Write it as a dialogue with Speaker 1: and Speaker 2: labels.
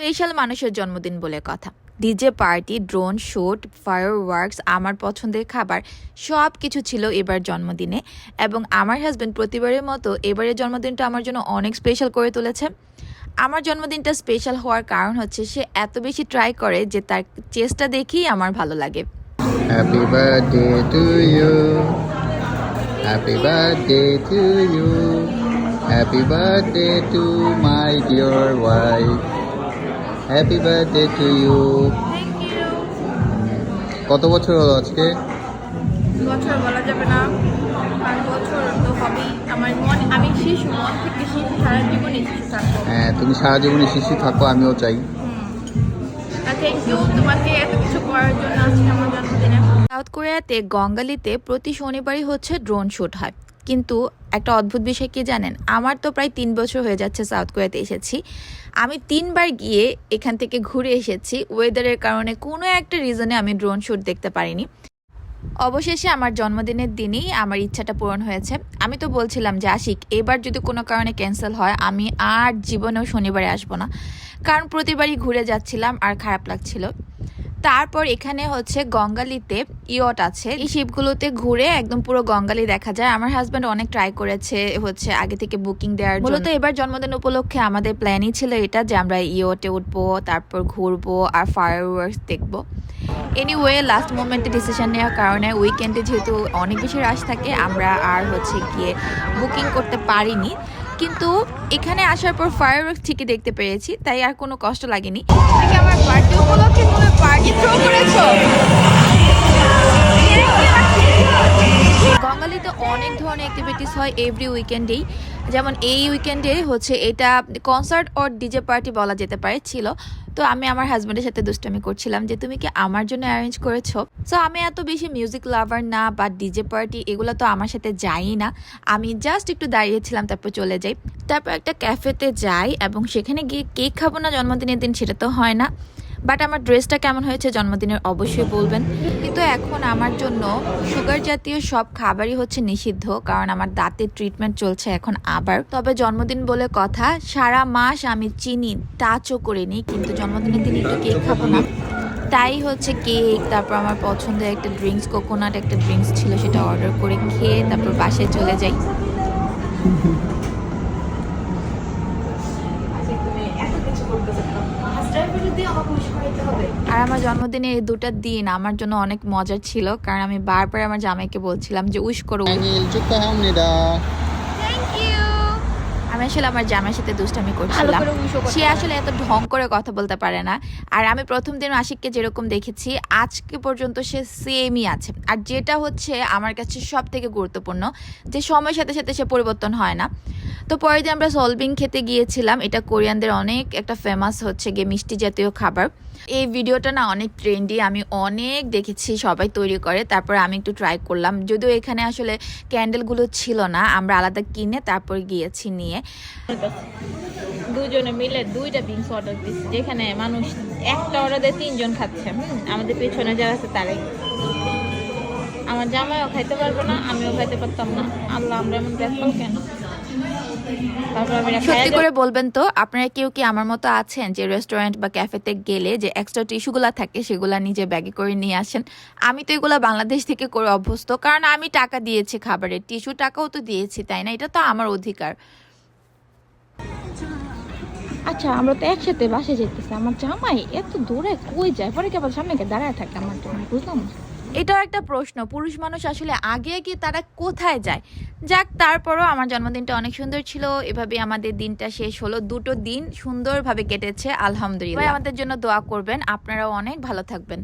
Speaker 1: Special মানুষের জন্মদিন বলে কথা। DJ party, drone shoot, fireworks, আমার পছন্দের খাবার সব কিছু ছিল এবার জন্মদিনে। এবং আমার হাজব্যান্ড প্রতিবারের মতো এবারের জন্মদিনটা আমার জন্য অনেক স্পেশাল করে তুলেছে। আমার জন্মদিনটা স্পেশাল হওয়ার কারণ হচ্ছে সে এত বেশি ট্রাই করে যে তার চেষ্টা দেখেই আমার ভালো লাগে।
Speaker 2: Happy birthday to you, happy birthday to you, happy birthday to my dear wife, happy birthday to you. কত বছর হলো আজকে?
Speaker 3: বছর বলা যাবে না, 5 বছর তো হবেই। আমার মন, আমি শিশু, মন থেকে শিশু, সারা জীবনে শিশু থাকবো।
Speaker 2: হ্যাঁ, তুমি সারা জীবনে শিশু থাকো, আমিও চাই।
Speaker 3: থ্যাংক ইউ তোমাকে এত কিছু করার জন্য আজকে আমার জন্মদিনে।
Speaker 1: সাউথ কোরিয়াতে গঙ্গালিতে প্রতি শনিবারই হচ্ছে ড্রোন শুট হয়। কিন্তু একটা অদ্ভুত বিষয় কি জানেন, আমার তো প্রায় 3 বছর হয়ে যাচ্ছে সাউথ কোরিয়াতে এসেছি। আমি 3বার গিয়ে এখান থেকে ঘুরে এসেছি। ওয়েদারের কারণে কোনো একটা রিজনে আমি ড্রোন শুট দেখতে পারিনি। অবশেষে আমার জন্মদিনের দিনই আমার ইচ্ছাটা পূরণ হয়েছে। আমি তো বলছিলাম যে আশিক, এবার যদি কোনো কারণে ক্যান্সেল হয় আমি আর জীবনেও শনিবারে আসবো না, কারণ প্রতিবারই ঘুরে যাচ্ছিলাম আর খারাপ লাগছিল। তারপর এখানে হচ্ছে গঙ্গালিতে ইয়ট আছে, এই শিপগুলোতে ঘুরে একদম পুরো গঙ্গালি দেখা যায়। আমার হাজব্যান্ড অনেক ট্রাই করেছে হচ্ছে আগে থেকে বুকিং দেওয়ার জন্য। মূলত এবার জন্মদিন উপলক্ষে আমাদের প্ল্যানই ছিল এটা যে আমরা ইয়টে উঠবো, তারপর ঘুরবো আর ফায়ারওয়ার্কস দেখবো। এনিওয়ে লাস্ট মোমেন্টে ডিসিশন নেওয়ার কারণে উইকেন্ডে যেহেতু অনেক বেশি রাশ থাকে আমরা আর হচ্ছে গিয়ে বুকিং করতে পারিনি। কিন্তু এখানে আসার পর ফায়ারওয়ার্কস ঠিকই দেখতে পেরেছি, তাই আর কোনো কষ্ট লাগেনি।
Speaker 3: আমার বার্থডে উপলক্ষে তুমি পার্টি থ্রো করেছো।
Speaker 1: গঙ্গালিতে অনেক ধরনের অ্যাক্টিভিটিস হয় এভরি উইকেন্ডেই। যেমন এই উইকেন্ডে হচ্ছে এটা কনসার্ট অর ডিজে পার্টি বলা যেতে পারে ছিল। তো আমি আমার হাজব্যান্ডের সাথে দুষ্টামি করছিলাম যে তুমি কি আমার জন্য অ্যারেঞ্জ করেছো। সো আমি এত বেশি মিউজিক লাভার না, বা ডিজে পার্টি এগুলো তো আমার সাথে যাই না। আমি জাস্ট একটু দাঁড়িয়েছিলাম, তারপর চলে যাই। তারপর একটা ক্যাফেতে যাই এবং সেখানে গিয়ে কেক খাবো না জন্মদিনের দিন, সেটা তো হয় না। বাট আমার ড্রেসটা কেমন হয়েছে জন্মদিনের অবশ্যই বলবেন। কিন্তু এখন আমার জন্য সুগার জাতীয় সব খাবারই হচ্ছে নিষিদ্ধ, কারণ আমার দাঁতের ট্রিটমেন্ট চলছে এখন আবার। তবে জন্মদিন বলে কথা, সারা মাস আমি চিনি টাচও করিনি, কিন্তু জন্মদিনের দিন একটু কেক খাবো না, তাই হচ্ছে কেক, তারপর আমার পছন্দের একটা ড্রিঙ্কস, কোকোনাট একটা ড্রিঙ্কস ছিল, সেটা অর্ডার করে খেয়ে তারপর বাসায় চলে যাই। আর আমার জন্মদিনের এই 2টা দিন আমার জন্য অনেক মজার ছিল, কারণ আমি বারবার আমার জামাইকে বলছিলাম যে উইশ করো। আমি আসলে আমার জামাইয়ের সাথে দুষ্টামি করছিলাম, সে আসলে এত ঢং করে কথা বলতে পারে না। আর আমি প্রথম দিন আশিককে যেরকম দেখেছি আজকে পর্যন্ত সে সেমই আছে। আর যেটা হচ্ছে আমার কাছে সব থেকে গুরুত্বপূর্ণ, যে সময়ের সাথে সাথে সে পরিবর্তন হয় না। তো পরের দিন আমরা সলভিং খেতে গিয়েছিলাম। এটা কোরিয়ানদের অনেক একটা ফেমাস হচ্ছে গিয়ে মিষ্টি জাতীয় খাবার। এই ভিডিওটা না অনেক ট্রেন্ডি, আমি অনেক দেখেছি সবাই তৈরি করে। তারপর আমি একটু ট্রাই করলাম, যদিও এখানে আসলে ক্যান্ডেলগুলো ছিল না, আমরা আলাদা কিনে তারপর গিয়েছি নিয়ে।
Speaker 3: দুজনে মিলে 2টা ড্রিঙ্কস অর্ডার দিচ্ছি, যেখানে মানুষ একটা অর্ডার দিয়ে 3 জন খাচ্ছে। আমাদের পেছনে যারা আছে তারাই। আমার জামাইও খাইতে পারবো না, আমিও খাইতে পারতাম না। আল্লাহ, আমরা এমন ব্যাপার কেন?
Speaker 1: সত্যি করে বলবেন তো, আপনারা কেউ কি আমার মতো আছেন যে রেস্টুরেন্ট বা ক্যাফেতে গেলে যে এক্সট্রা টিস্যুগুলো থাকে সেগুলো নিজে ব্যাগে করে নিয়ে আসেন? আমি তো এগুলো বাংলাদেশ থেকে করে অভ্যস্ত, কারণ আমি টাকা দিয়েছি খাবারের, টিস্যু টাকাও তো দিয়েছি, তাই না? এটা তো আমার অধিকার।
Speaker 3: আচ্ছা, আমরা তো একসাথে বাসে যেতেছি, আমার জামাই এত দূরে কই যায়? পরে কেবল সামনে দাঁড়ায় থাকে আমার জন্য, বুঝলাম না।
Speaker 1: এটাও একটা প্রশ্ন, পুরুষ মানুষ আসলে আগে গিয়ে তারা কোথায় যায়? যাক, তারপরও আমার জন্মদিনটা অনেক সুন্দর ছিল। এভাবে আমাদের দিনটা শেষ হলো, 2টো দিন সুন্দরভাবে কেটেছে আলহামদুলিল্লাহ। আমাদের জন্য দোয়া করবেন, আপনারাও অনেক ভালো থাকবেন।